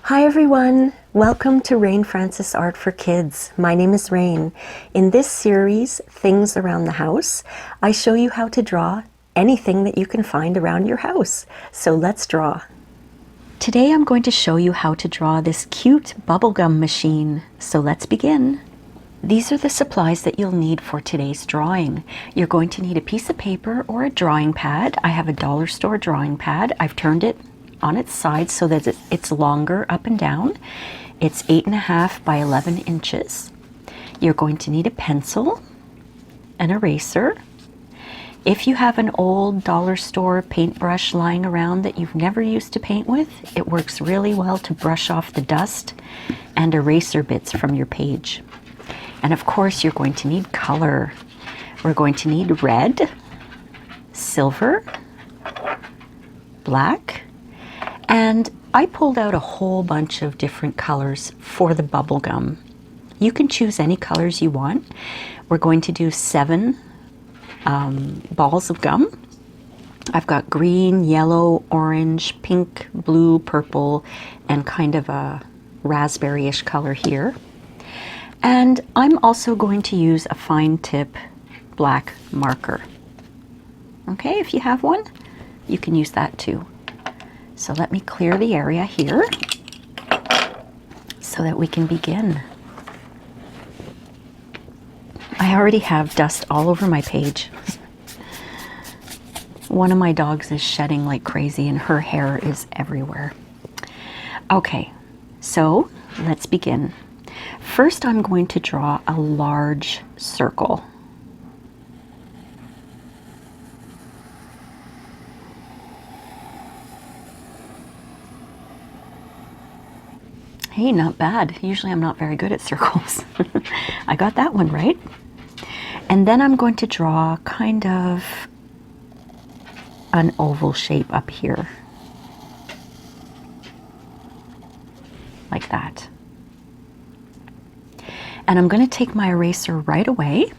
Hi everyone! Welcome to Rain Francis Art for Kids. My name is Rain. In this series, Things Around the House, I show you how to draw anything that you can find around your house. So let's draw. Today I'm going to show you how to draw this cute bubblegum machine. So let's begin. These are the supplies that you'll need for today's drawing. You're going to need a piece of paper or a drawing pad. I have a dollar store drawing pad. I've turned it on its side so that it's longer up and down. It's 8.5 by 11 inches. You're going to need a pencil, an eraser. If you have an old dollar store paintbrush lying around that you've never used to paint with, it works really well to brush off the dust and eraser bits from your page. And of course, you're going to need color. We're going to need red, silver, black, and I pulled out a whole bunch of different colors for the bubble gum. You can choose any colors you want. We're going to do 7 balls of gum. I've got green, yellow, orange, pink, blue, purple, and kind of a raspberry-ish color here. And I'm also going to use a fine tip black marker. Okay, if you have one, you can use that too. So let me clear the area here so that we can begin. I already have dust all over my page. One of my dogs is shedding like crazy and her hair is everywhere. Okay, so let's begin. First, I'm going to draw a large circle. Hey, not bad. Usually I'm not very good at circles. I got that one right. And then I'm going to draw kind of an oval shape up here. Like that. And I'm going to take my eraser right away.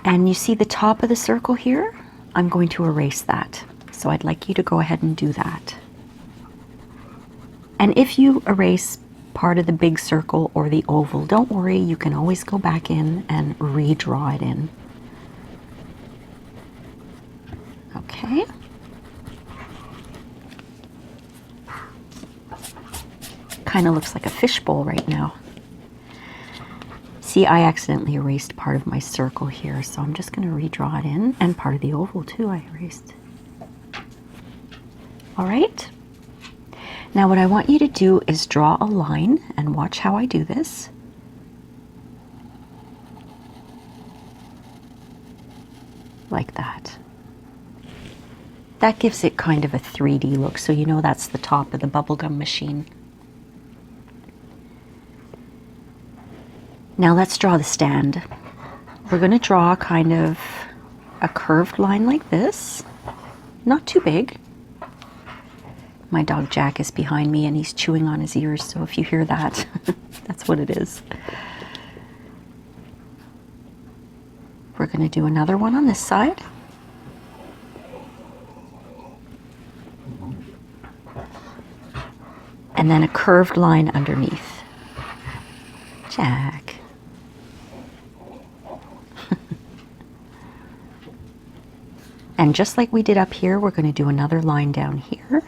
And you see the top of the circle here? I'm going to erase that. So I'd like you to go ahead and do that. And if you erase part of the big circle or the oval, don't worry, you can always go back in and redraw it in. Okay. Kind of looks like a fishbowl right now. See, I accidentally erased part of my circle here, so I'm just going to redraw it in, and part of the oval too I erased. All right. Now what I want you to do is draw a line, and watch how I do this. Like that. That gives it kind of a 3D look, so you know that's the top of the bubblegum machine. Now let's draw the stand. We're going to draw kind of a curved line like this. Not too big. My dog Jack is behind me and he's chewing on his ears, so if you hear that, that's what it is. We're going to do another one on this side. And then a curved line underneath. Jack. And just like we did up here, we're going to do another line down here,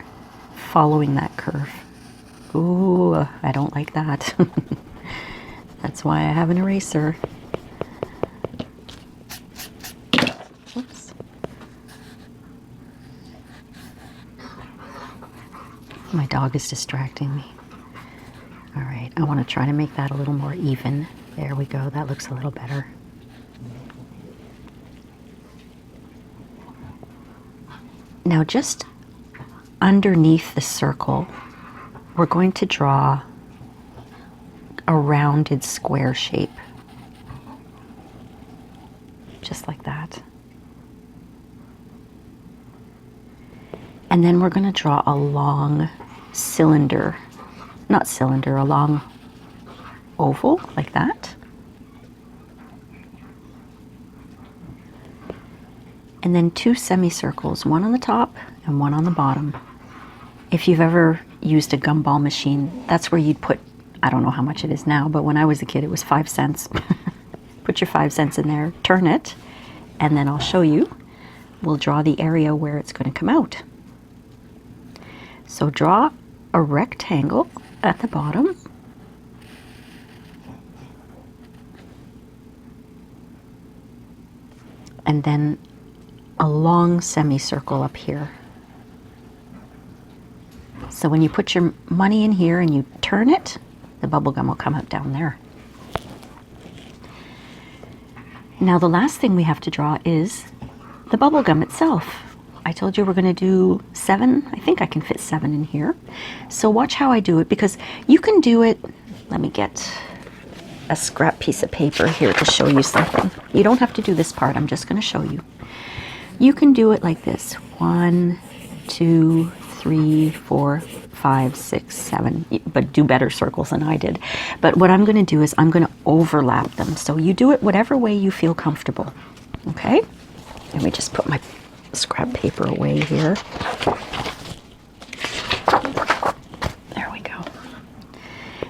following that curve. Ooh, I don't like that. That's why I have an eraser. Whoops. My dog is distracting me. All right, I want to try to make that a little more even. There we go, that looks a little better. Now just underneath the circle, we're going to draw a rounded square shape. Just like that. And then we're going to draw a long cylinder. Not cylinder, a long oval like that. And then 2 semicircles, one on the top and one on the bottom. If you've ever used a gumball machine. That's where you'd put, I don't know how much it is now, but when I was a kid it was 5 cents. Put your 5 cents in there, turn it, and then I'll show you. We'll draw the area where it's going to come out. So draw a rectangle at the bottom. And then a long semicircle up here. So when you put your money in here and you turn it, the bubble gum will come out down there. Now the last thing we have to draw is the bubble gum itself. I told you we're going to do 7. I think I can fit 7 in here. So watch how I do it, because you can do it. Let me get a scrap piece of paper here to show you something. You don't have to do this part. I'm just going to show you. You can do it like this. 1, 2, 3, 4, 5, 6, 7, but do better circles than I did. But what I'm going to do is I'm going to overlap them. So you do it whatever way you feel comfortable. Okay? Let me just put my scrap paper away here. There we go.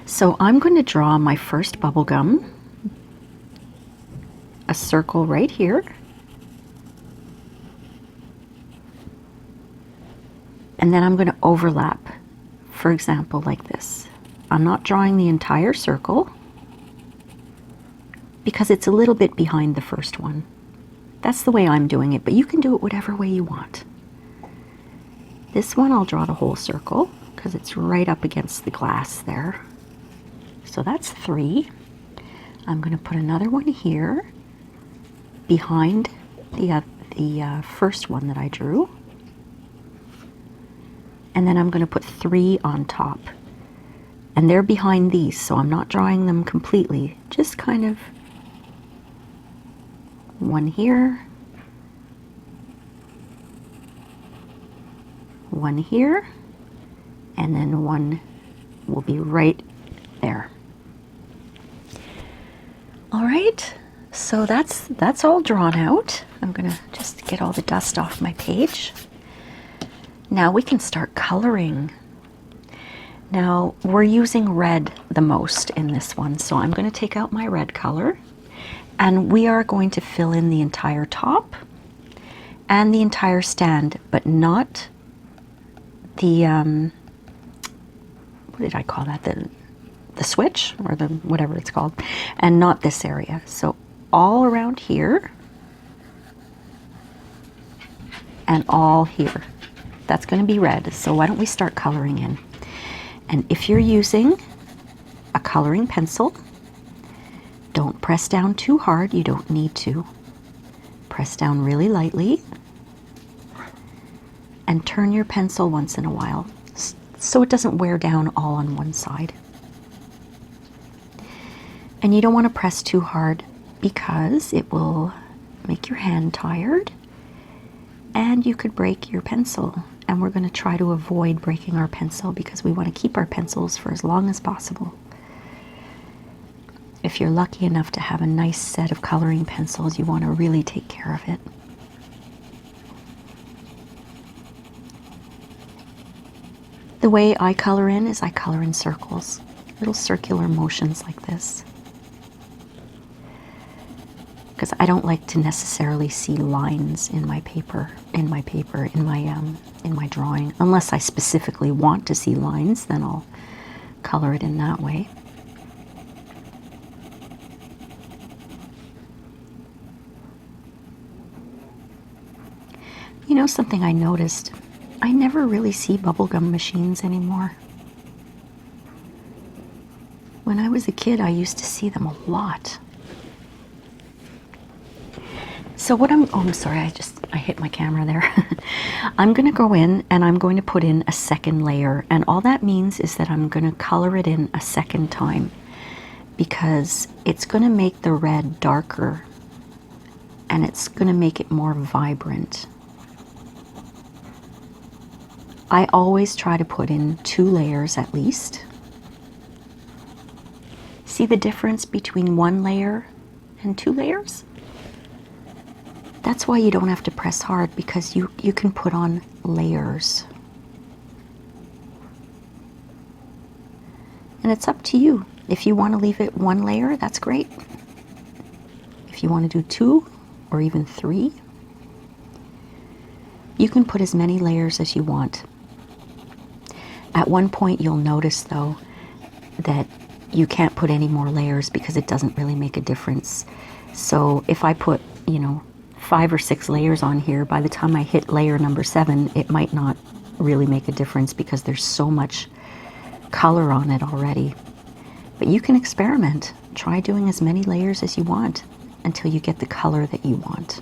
So I'm going to draw my first bubble gum, a circle right here. And then I'm going to overlap, for example, like this. I'm not drawing the entire circle because it's a little bit behind the first one. That's the way I'm doing it, but you can do it whatever way you want. This one I'll draw the whole circle because it's right up against the glass there. So that's 3. I'm going to put another one here behind the first one that I drew. And then I'm going to put 3 on top. And they're behind these, so I'm not drawing them completely. Just kind of 1 here, 1 here, and then 1 will be right there. All right, so that's all drawn out. I'm going to just get all the dust off my page. Now we can start coloring. Now we're using red the most in this one, so I'm going to take out my red color and we are going to fill in the entire top and the entire stand, but not the, what did I call that? The switch or the whatever it's called, and not this area. So all around here and all here. That's going to be red, so why don't we start coloring in? And if you're using a coloring pencil, don't press down too hard. You don't need to. Press down really lightly and turn your pencil once in a while so it doesn't wear down all on one side. And you don't want to press too hard because it will make your hand tired and you could break your pencil. And we're going to try to avoid breaking our pencil because we want to keep our pencils for as long as possible. If you're lucky enough to have a nice set of coloring pencils, you want to really take care of it. The way I color in is I color in circles, little circular motions like this. Because I don't like to necessarily see lines in my paper, in my drawing. Unless I specifically want to see lines, then I'll color it in that way. You know something I noticed? I never really see bubblegum machines anymore. When I was a kid, I used to see them a lot. So what I'm sorry, I hit my camera there. I'm going to go in and I'm going to put in a second layer. And all that means is that I'm going to color it in a second time because it's going to make the red darker and it's going to make it more vibrant. I always try to put in 2 layers at least. See the difference between 1 layer and 2 layers? That's why you don't have to press hard because you can put on layers. And it's up to you. If you want to leave it one layer, that's great. If you want to do 2 or even 3, you can put as many layers as you want. At one point you'll notice though that you can't put any more layers because it doesn't really make a difference. So if I put, 5 or 6 layers on here, by the time I hit layer number 7, it might not really make a difference because there's so much color on it already. But you can experiment. Try doing as many layers as you want until you get the color that you want.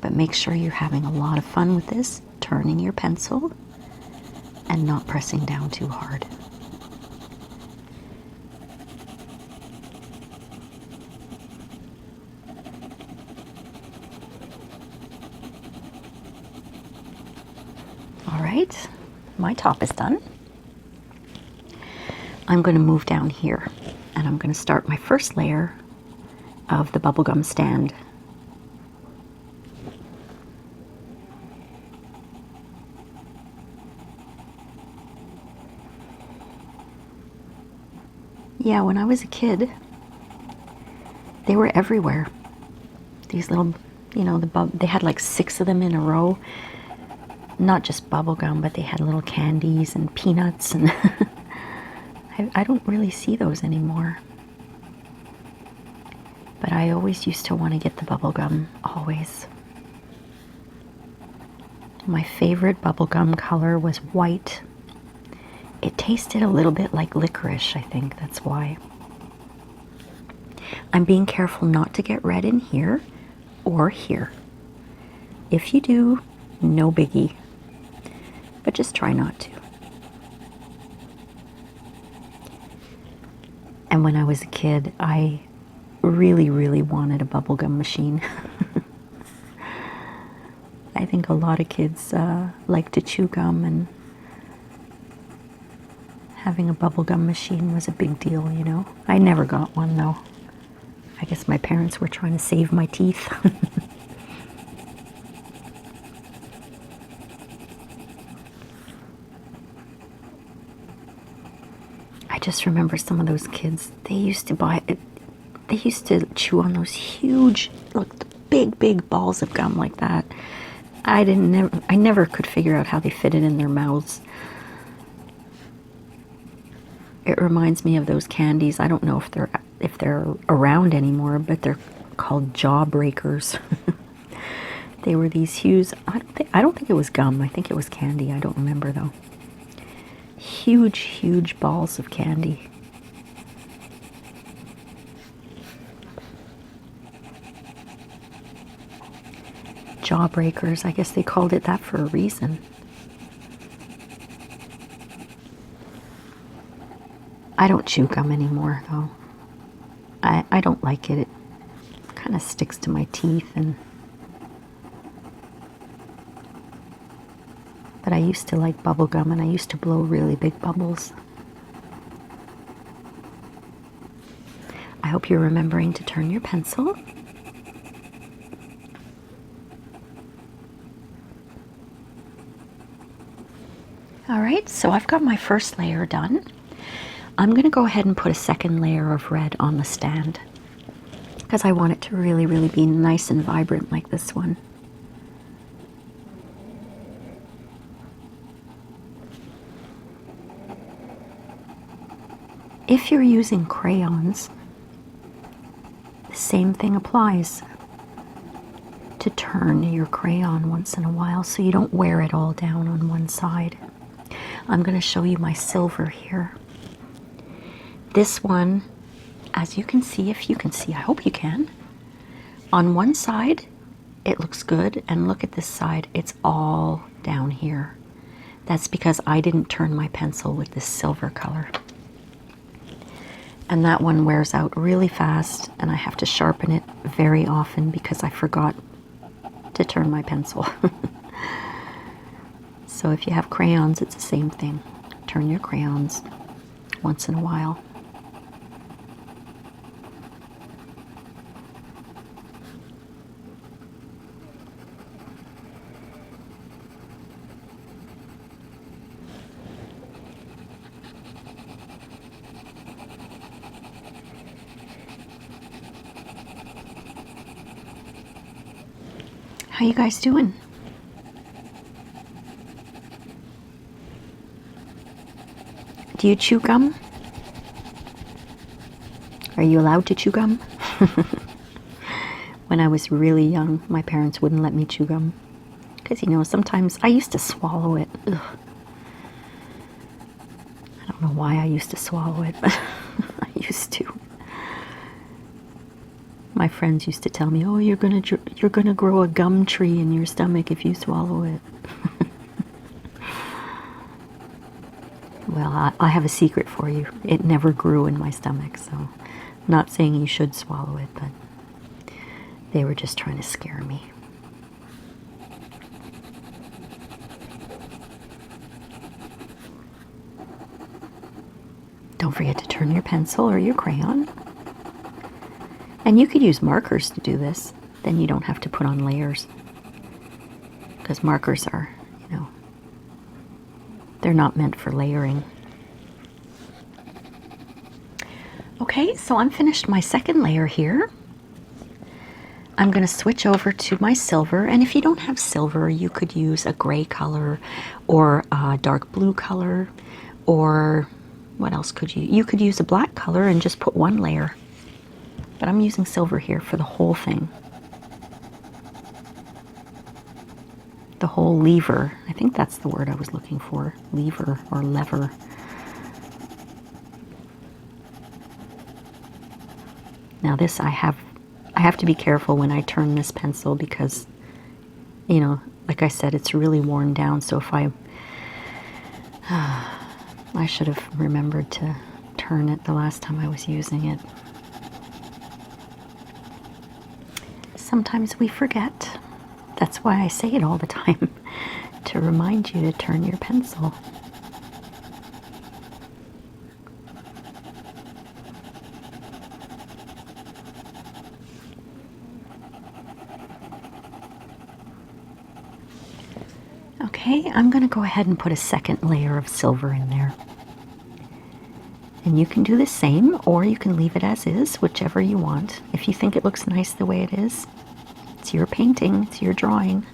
But make sure you're having a lot of fun with this, turning your pencil and not pressing down too hard. All right, my top is done. I'm going to move down here and I'm going to start my first layer of the bubblegum stand. Yeah, when I was a kid, they were everywhere. These little, they had like 6 of them in a row. Not just bubble gum, but they had little candies and peanuts, and I don't really see those anymore. But I always used to want to get the bubble gum, always. My favorite bubble gum color was white. It tasted a little bit like licorice, I think that's why. I'm being careful not to get red in here or here. If you do, no biggie. But just try not to. And when I was a kid, I really, really wanted a bubblegum machine. I think a lot of kids like to chew gum, and having a bubblegum machine was a big deal, I never got one though. I guess my parents were trying to save my teeth. I just remember some of those kids, they used to chew on those huge, big balls of gum like that. I never could figure out how they fit it in their mouths. It reminds me of those candies. I don't know if they're around anymore, but they're called jawbreakers. They were these huge, I don't think it was gum. I think it was candy. I don't remember though. Huge balls of candy. Jawbreakers, I guess they called it that for a reason. I don't chew gum anymore though. I don't like it. It kind of sticks to my teeth, but I used to like bubble gum, and I used to blow really big bubbles. I hope you're remembering to turn your pencil. All right, so I've got my first layer done. I'm going to go ahead and put a second layer of red on the stand because I want it to really, really be nice and vibrant like this one. If you're using crayons, the same thing applies. To turn your crayon once in a while so you don't wear it all down on one side. I'm going to show you my silver here. This one, as you can see, if you can see, I hope you can. On one side, it looks good, and look at this side, it's all down here. That's because I didn't turn my pencil with this silver color. And that one wears out really fast, and I have to sharpen it very often because I forgot to turn my pencil. So if you have crayons, it's the same thing. Turn your crayons once in a while. How you guys doing? Do you chew gum? Are you allowed to chew gum? When I was really young, my parents wouldn't let me chew gum. Because, you know, sometimes I used to swallow it. Ugh. I don't know why I used to swallow it, but I used to. My friends used to tell me, "Oh, you're gonna grow a gum tree in your stomach if you swallow it." Well, I have a secret for you. It never grew in my stomach, so not saying you should swallow it, but they were just trying to scare me. Don't forget to turn your pencil or your crayon. And you could use markers to do this. Then you don't have to put on layers. Because markers are, you know, they're not meant for layering. Okay, so I'm finished my second layer here. I'm going to switch over to my silver, and if you don't have silver, you could use a gray color or a dark blue color, or what else could you? You could use a black color and just put one layer. But I'm using silver here for the whole thing. The whole lever. I think that's the word I was looking for. Lever or lever. Now this I have to be careful when I turn this pencil because, you know, like I said, it's really worn down. So if I should have remembered to turn it the last time I was using it. Sometimes we forget. That's why I say it all the time, to remind you to turn your pencil. Okay, I'm going to go ahead and put a second layer of silver in there. And you can do the same, or you can leave it as is, whichever you want. If you think it looks nice the way it is, it's your painting, it's your drawing.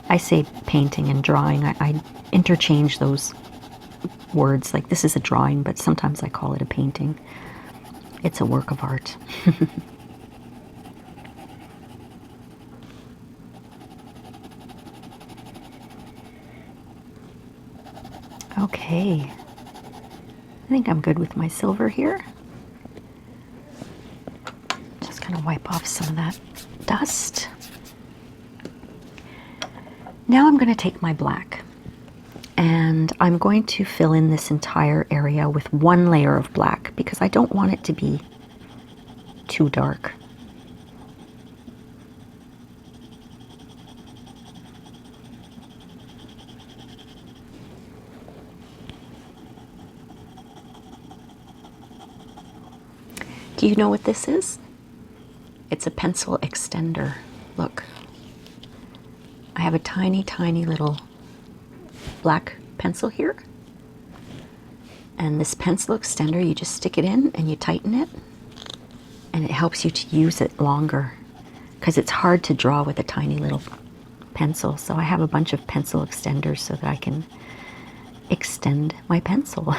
I say painting and drawing. I interchange those words. Like, this is a drawing, but sometimes I call it a painting. It's a work of art. Okay. I think I'm good with my silver here. Just gonna wipe off some of that dust. Now I'm gonna take my black and I'm going to fill in this entire area with one layer of black because I don't want it to be too dark. Do you know what this is? It's a pencil extender. Look. I have a tiny, tiny little black pencil here. And this pencil extender, you just stick it in and you tighten it. And it helps you to use it longer. Because it's hard to draw with a tiny little pencil. So I have a bunch of pencil extenders so that I can extend my pencil.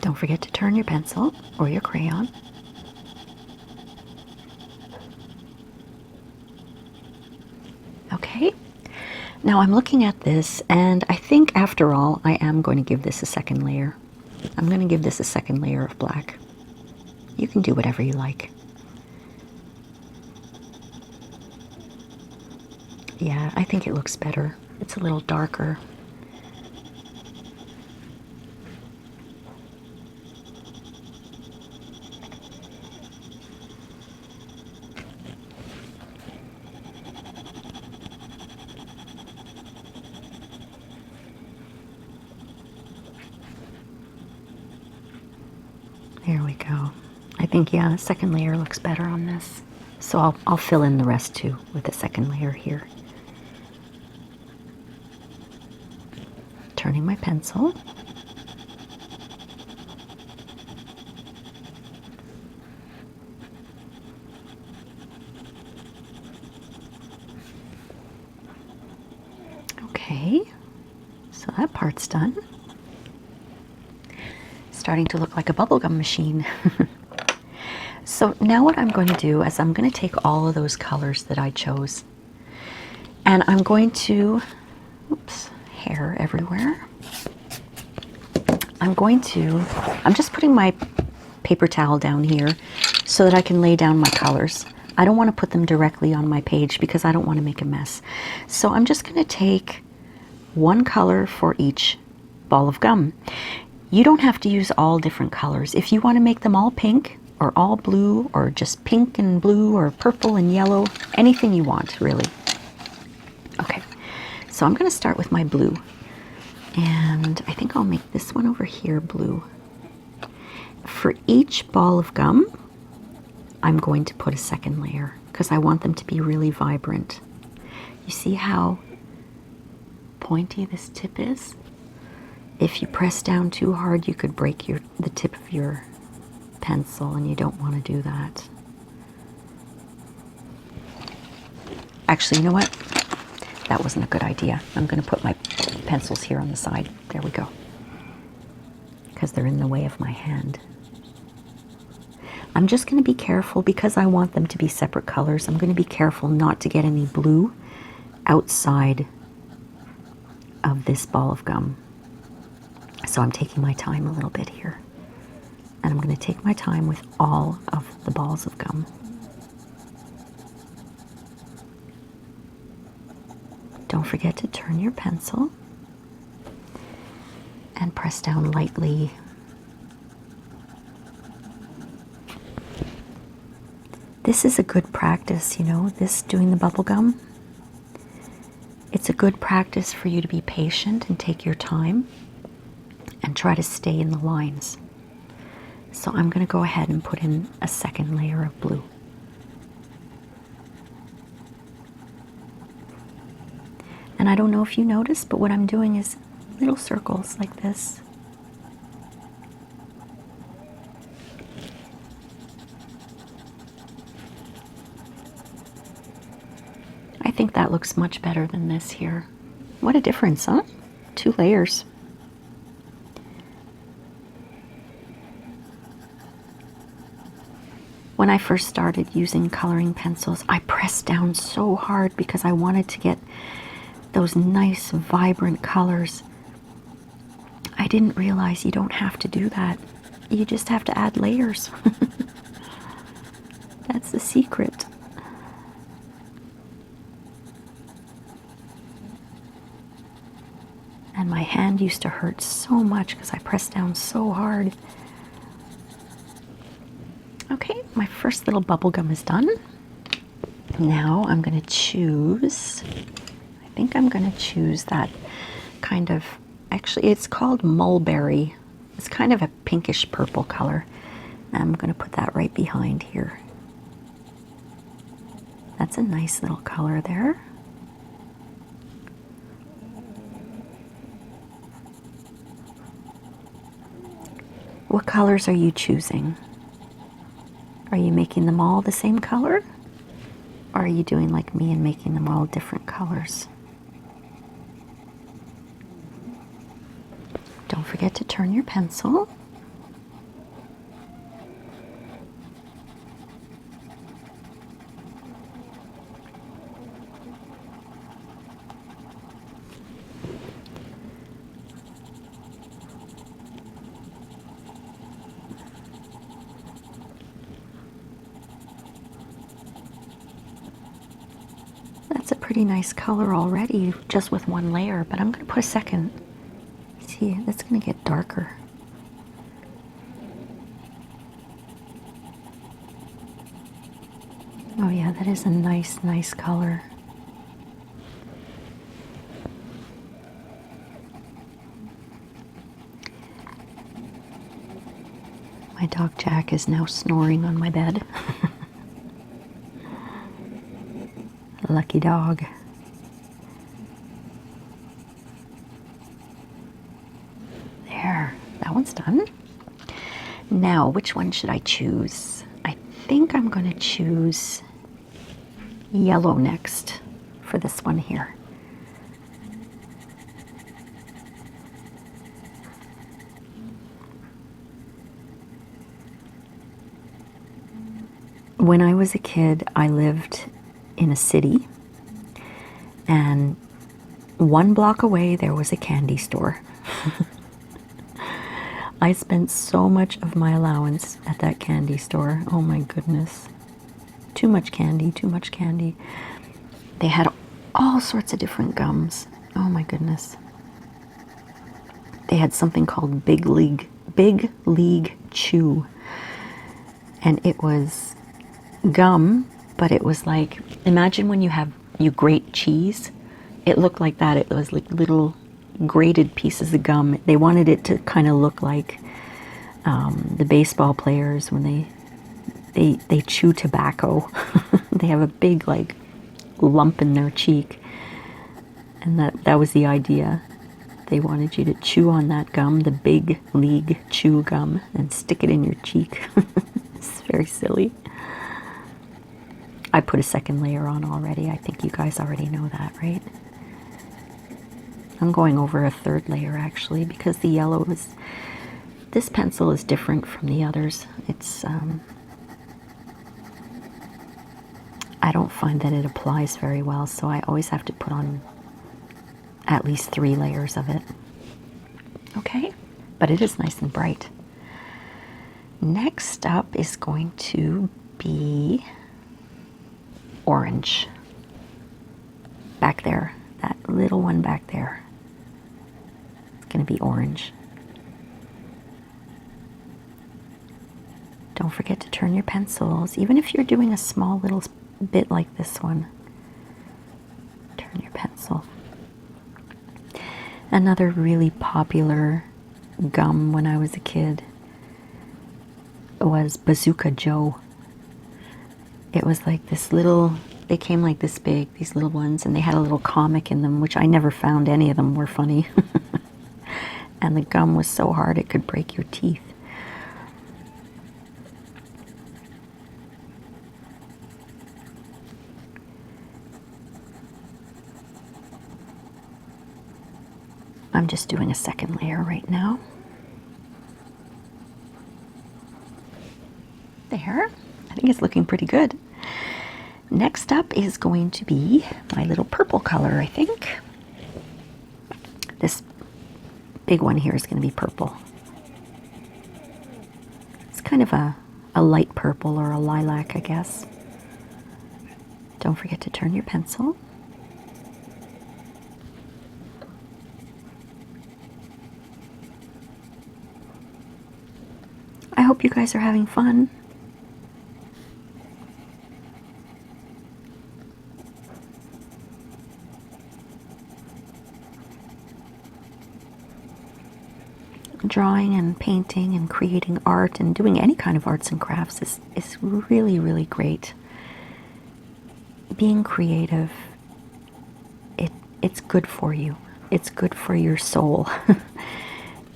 Don't forget to turn your pencil or your crayon. Okay, now I'm looking at this and I think after all I am going to give this a second layer. I'm going to give this a second layer of black. You can do whatever you like. Yeah, I think it looks better. It's a little darker. There we go. I think, yeah, the second layer looks better on this. So I'll fill in the rest too with the second layer here. Turning my pencil. Okay, so that part's done. Starting to look like a bubblegum machine. So now what I'm going to do is I'm going to take all of those colors that I chose, and I'm going to, oops, hair everywhere. I'm just putting my paper towel down here so that I can lay down my colors. I don't want to put them directly on my page because I don't want to make a mess. So I'm just going to take one color for each ball of gum. You don't have to use all different colors. If you want to make them all pink or all blue or just pink and blue or purple and yellow, anything you want, really. Okay, so I'm going to start with my blue. And I think I'll make this one over here blue. For each ball of gum, I'm going to put a second layer because I want them to be really vibrant. You see how pointy this tip is? If you press down too hard, you could break the tip of your pencil, and you don't want to do that. Actually, you know what? That wasn't a good idea. I'm going to put my pencils here on the side. There we go. Because they're in the way of my hand. I'm just going to be careful because I want them to be separate colors. I'm going to be careful not to get any blue outside of this ball of gum. So I'm taking my time a little bit here. And I'm going to take my time with all of the balls of gum. Don't forget to turn your pencil and press down lightly. This is a good practice, you know, doing the bubble gum. It's a good practice for you to be patient and take your time and try to stay in the lines. So I'm going to go ahead and put in a second layer of blue. And I don't know if you noticed, but what I'm doing is little circles like this. I think that looks much better than this here. What a difference, huh? 2 layers. When I first started using coloring pencils, I pressed down so hard because I wanted to get those nice, vibrant colors. I didn't realize you don't have to do that. You just have to add layers. That's the secret. And my hand used to hurt so much because I pressed down so hard. Okay, my first little bubble gum is done. Now I'm going to choose, I think I'm going to choose that kind of, actually it's called mulberry. It's kind of a pinkish purple color. I'm going to put that right behind here. That's a nice little color there. What colors are you choosing? Are you making them all the same color? Or are you doing like me and making them all different colors? Don't forget to turn your pencil. That's a pretty nice color already, just with one layer, but I'm going to put a second. See, that's going to get darker. Oh yeah, that is a nice, nice color. My dog Jack is now snoring on my bed. Lucky dog. There, that one's done. Now, which one should I choose? I think I'm going to choose yellow next for this one here. When I was a kid, I lived in a city, and 1 block away there was a candy store. I spent so much of my allowance at that candy store. Oh my goodness. Too much candy, too much candy. They had all sorts of different gums. Oh my goodness. They had something called Big League Chew. And it was gum, but it was like, imagine when you grate cheese. It looked like that. It was like little grated pieces of gum. They wanted it to kind of look like the baseball players when they chew tobacco. They have a big like lump in their cheek, and that was the idea. They wanted you to chew on that gum, the Big League Chew gum, and stick it in your cheek. It's very silly. I put a second layer on already. I think you guys already know that, right? I'm going over a third layer actually, because the yellow is, this pencil is different from the others. It's, I don't find that it applies very well, so I always have to put on at least 3 layers of it. Okay, but it is nice and bright. Next up is going to be orange. Back there, that little one back there. It's going to be orange. Don't forget to turn your pencils, even if you're doing a small little bit like this one. Turn your pencil. Another really popular gum when I was a kid was Bazooka Joe. It was like this little, they came like this big, these little ones, and they had a little comic in them, which I never found any of them were funny. And the gum was so hard it could break your teeth. I'm just doing a second layer right now. There, I think it's looking pretty good. Next up is going to be my little purple color, I think. This big one here is going to be purple. It's kind of a light purple or a lilac, I guess. Don't forget to turn your pencil. I hope you guys are having fun. Drawing and painting and creating art and doing any kind of arts and crafts is really, really great. Being creative, it's good for you. It's good for your soul.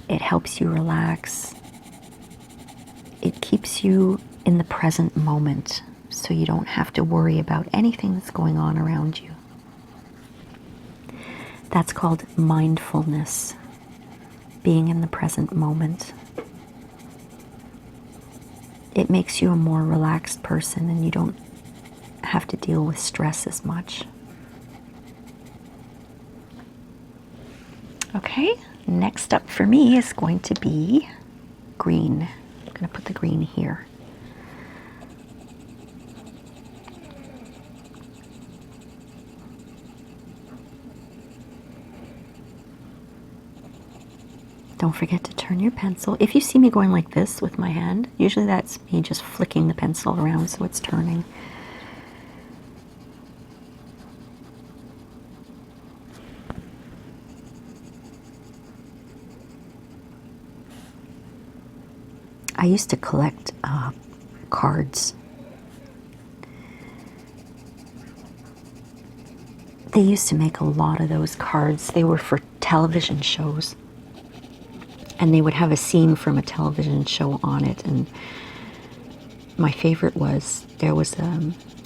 It helps you relax. It keeps you in the present moment, so you don't have to worry about anything that's going on around you. That's called mindfulness, being in the present moment. It makes you a more relaxed person, and you don't have to deal with stress as much. Okay, next up for me is going to be green. I'm going to put the green here. Don't forget to turn your pencil. If you see me going like this with my hand, usually that's me just flicking the pencil around so it's turning. I used to collect cards. They used to make a lot of those cards. They were for television shows. And they would have a scene from a television show on it. And my favorite was, there was,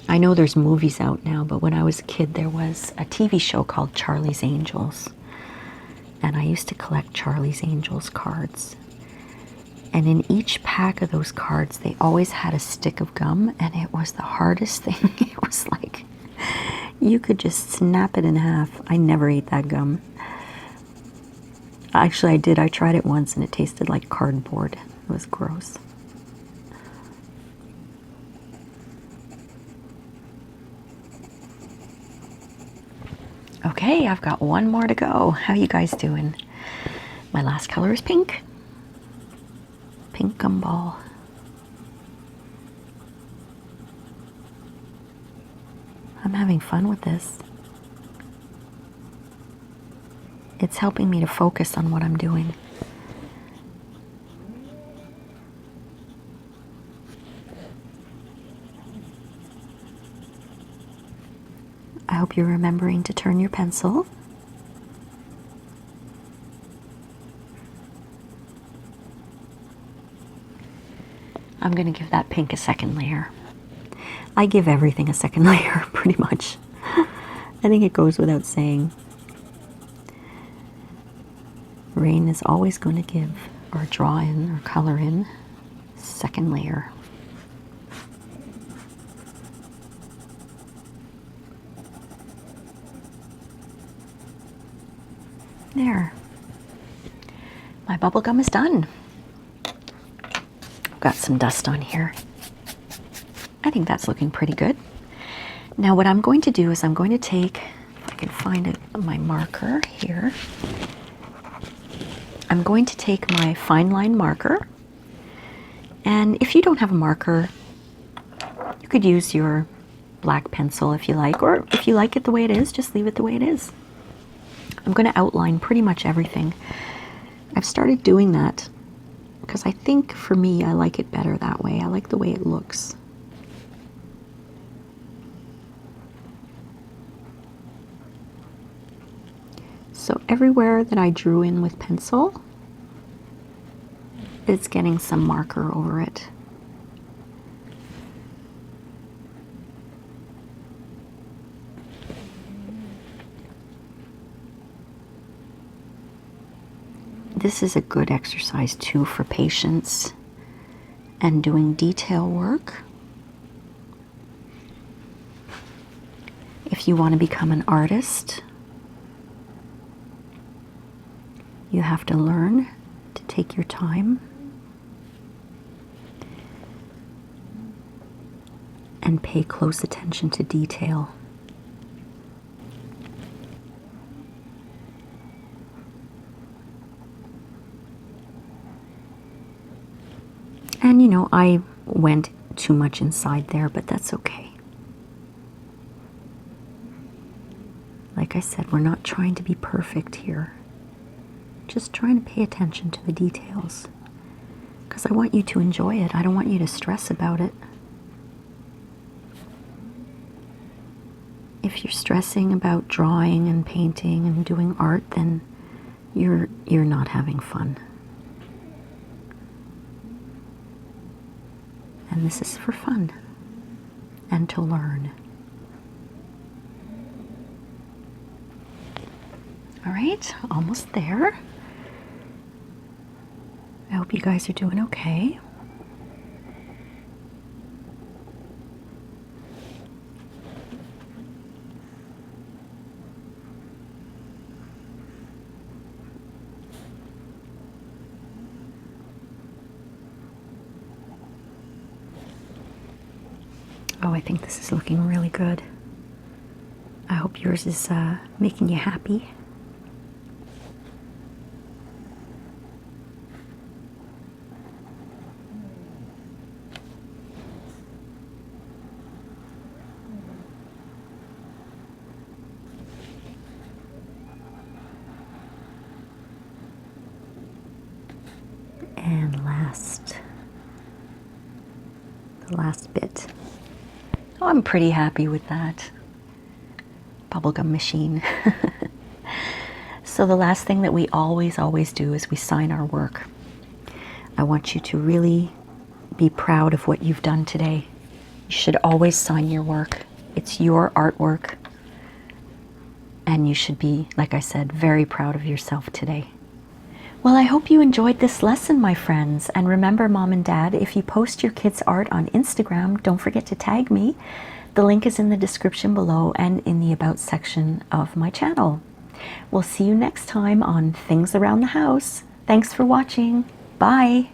I know there's movies out now, but when I was a kid, there was a TV show called Charlie's Angels. And I used to collect Charlie's Angels cards. And in each pack of those cards, they always had a stick of gum, and it was the hardest thing. It was like, you could just snap it in half. I never ate that gum. Actually, I did. I tried it once, and it tasted like cardboard. It was gross. Okay, I've got one more to go. How you guys doing? My last color is pink. Pink gumball. I'm having fun with this. It's helping me to focus on what I'm doing. I hope you're remembering to turn your pencil. I'm going to give that pink a second layer. I give everything a second layer, pretty much. I think it goes without saying. Rain is always going to give, or draw in, or color in, second layer. There. My bubble gum is done. Got some dust on here. I think that's looking pretty good. Now what I'm going to do is I'm going to take, if I can find my marker here, I'm going to take my fine line marker, and if you don't have a marker, you could use your black pencil if you like, or if you like it the way it is, just leave it the way it is. I'm going to outline pretty much everything. I've started doing that because I think for me I like it better that way. I like the way it looks. So everywhere that I drew in with pencil, it's getting some marker over it. This is a good exercise too for patience and doing detail work. If you want to become an artist, you have to learn to take your time and pay close attention to detail. And you know, I went too much inside there, but that's okay. Like I said, we're not trying to be perfect here. Just trying to pay attention to the details. Because I want you to enjoy it. I don't want you to stress about it. If you're stressing about drawing and painting and doing art, then you're not having fun. And this is for fun and to learn. All right, almost there. I hope you guys are doing okay. Oh, I think this is looking really good. I hope yours is making you happy. And the last bit. Oh, I'm pretty happy with that bubblegum machine. So the last thing that we always do is we sign our work. I want you to really be proud of what you've done today. You should always sign your work. It's your artwork. And you should be, like I said, very proud of yourself today. Well, I hope you enjoyed this lesson, my friends. And remember, Mom and Dad, if you post your kids' art on Instagram, don't forget to tag me. The link is in the description below and in the About section of my channel. We'll see you next time on Things Around the House. Thanks for watching. Bye.